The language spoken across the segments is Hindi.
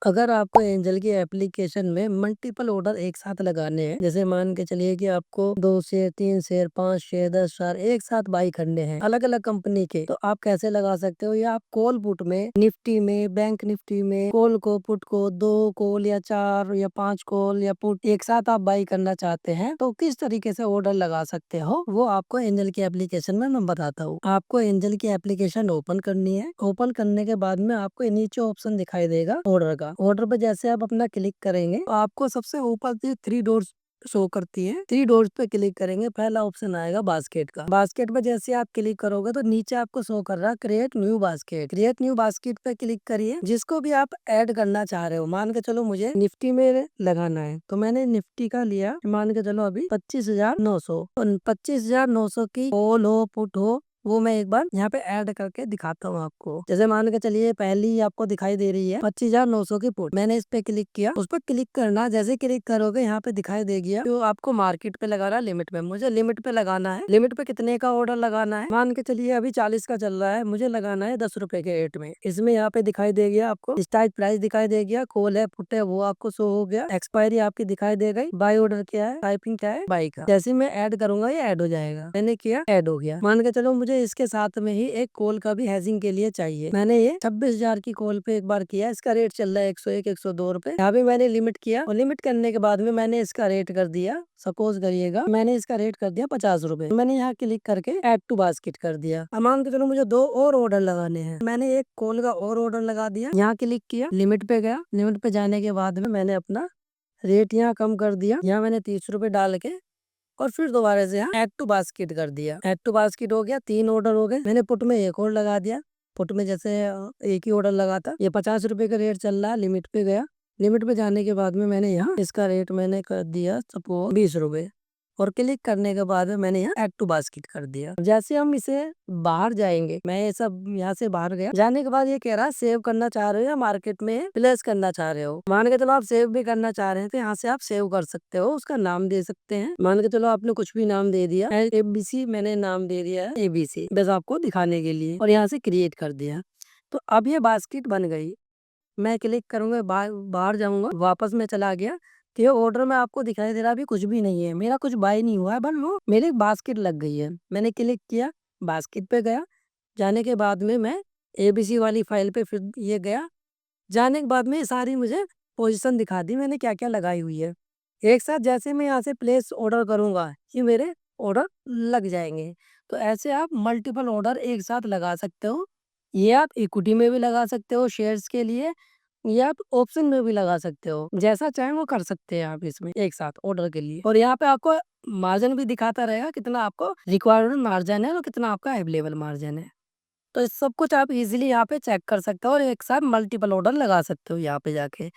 अगर आपको एंजल की एप्लीकेशन में मल्टीपल ऑर्डर एक साथ लगाने हैं, जैसे मान के चलिए कि आपको 2 शेयर, 3 शेयर, 5 शेयर, 10 शेयर एक साथ बाई करने हैं अलग अलग कंपनी के, तो आप कैसे लगा सकते हो? या आप कॉल पुट में, निफ्टी में, बैंक निफ्टी में कॉल को पुट को 2 कॉल या 4 या 5 कॉल या पुट एक साथ आप बाई करना चाहते हैं, तो किस तरीके से ऑर्डर लगा सकते हो वो आपको एंजल की एप्लीकेशन में मैं बताता हूँ। आपको एंजल की एप्लीकेशन ओपन करनी है। ओपन करने के बाद में आपको नीचे ऑप्शन दिखाई देगा ऑर्डर का। ऑर्डर पे जैसे आप अपना क्लिक करेंगे तो आपको सबसे ऊपर से 3 डॉट्स शो करती है। 3 डॉट्स पे क्लिक करेंगे, पहला ऑप्शन आएगा बास्केट का। बास्केट पे जैसे आप क्लिक करोगे तो नीचे आपको शो कर रहा है create new basket. Create new basket पे क्लिक करिए। जिसको भी आप ऐड करना चाह रहे हो, मान के चलो मुझे निफ्टी में लगाना है तो मैंने निफ्टी का लिया, मान के चलो अभी 25,900। 25,900 की कॉल हो पुट हो वो मैं एक बार यहाँ पे ऐड करके दिखाता हूँ आपको। जैसे मान के चलिए पहली आपको दिखाई दे रही है 25,900 की पुट, मैंने इस पे क्लिक किया। उस पर क्लिक करना, जैसे क्लिक करोगे यहाँ पे दिखाई देगी तो आपको मार्केट पे लगाना, लिमिट पे। मुझे लिमिट पे लगाना है। लिमिट पे कितने का ऑर्डर लगाना है? मान के चलिए अभी 40 का चल रहा है, मुझे लगाना है 10 रुपए के रेट में। इसमें यहाँ पे दिखाई देगी आपको स्ट्राइक प्राइस दिखाई देगी, कॉल है पुट है वो आपको शो हो गया, एक्सपायरी आपकी दिखाई दे गई, बाई ऑर्डर क्या है, टाइपिंग क्या है, बाई का। जैसे मैं ऐड करूंगा ये ऐड हो जाएगा। मैंने किया, ऐड हो गया। मान के चलो मुझे इसके साथ में ही एक कॉल का भी हैजिंग के लिए चाहिए। मैंने ये 26,000 की कॉल पे एक बार किया। इसका रेट चल रहा है 101, 102 रुपए। यहाँ भी मैंने लिमिट किया और लिमिट करने के बाद में मैंने इसका रेट कर दिया, सपोज करिएगा मैंने इसका रेट कर दिया 50 रुपए। मैंने यहाँ क्लिक करके ऐड टू बास्केट कर दिया। अब मान के चलो मुझे 2 और ऑर्डर लगाने हैं। मैंने एक कॉल का और ऑर्डर लगा दिया, यहाँ क्लिक किया, लिमिट पे गया। लिमिट पे जाने के बाद में मैंने अपना रेट यहाँ कम कर दिया। यहाँ मैंने 30 रुपए डाल के और फिर दोबारा से यहाँ ऐड टू बास्केट कर दिया। ऐड टू बास्केट हो गया, 3 ऑर्डर हो गए। मैंने पुट में एक और लगा दिया। पुट में जैसे एक ही ऑर्डर लगा था, ये 50 रुपए का रेट चल रहा है, लिमिट पे गया। लिमिट पे जाने के बाद में मैंने यहाँ इसका रेट मैंने कर दिया सपोज 20 रुपए और क्लिक करने के बाद में मैंने यहाँ ऐड टू बास्केट कर दिया। जैसे हम इसे बाहर जाएंगे, मैं ये सब यहाँ से बाहर गया, जाने के बाद ये कह रहा है सेव करना चाह रहे हो या मार्केट में प्लेस करना चाह रहे हो। मान के चलो आप सेव भी करना चाह रहे हैं तो यहाँ से आप सेव कर सकते हो, उसका नाम दे सकते हैं। मान के चलो आपने कुछ भी नाम दे दिया, एबीसी मैंने नाम दे दिया है, एबीसी, बस आपको दिखाने के लिए, और यहाँ से क्रिएट कर दिया। तो अब ये बास्केट बन गई। मैं क्लिक करूंगा, बाहर जाऊंगा, वापस मैं चला गया तो ये ऑर्डर में आपको दिखाई दे रहा अभी कुछ भी नहीं है, मेरा कुछ बाय नहीं हुआ है, बस वो मेरी बास्केट लग गई है। मैंने क्लिक किया, बास्केट पे गया। जाने के बाद में मैं एबीसी वाली फाइल पे फिर ये गया। जाने के बाद में ये सारी मुझे पोजीशन दिखा दी मैंने क्या क्या लगाई हुई है। एक साथ जैसे मैं यहाँ से प्लेस ऑर्डर करूंगा ये मेरे ऑर्डर लग जाएंगे। तो ऐसे आप मल्टीपल ऑर्डर एक साथ लगा सकते हो। ये आप इक्विटी में भी लगा सकते हो शेयर्स के लिए, या आप ऑप्शन में भी लगा सकते हो। जैसा चाहें वो कर सकते हैं आप इसमें एक साथ ऑर्डर के लिए। और यहाँ पे आपको मार्जिन भी दिखाता रहेगा कितना आपको रिक्वायर्ड मार्जिन है और कितना आपका अवेलेबल मार्जिन है। तो इस सब कुछ आप इजीली यहाँ पे चेक कर सकते हो और एक साथ मल्टीपल ऑर्डर लगा सकते हो यहाँ पे जाके।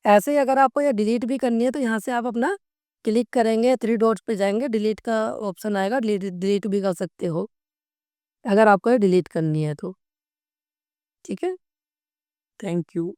ऐसे ही अगर आपको ये डिलीट भी करनी है तो यहाँ से आप अपना क्लिक करेंगे, 3 डॉट्स पे जाएंगे, डिलीट का ऑप्शन आएगा, डिलीट भी कर सकते हो अगर आपको ये डिलीट करनी है तो। ठीक है, थैंक यू।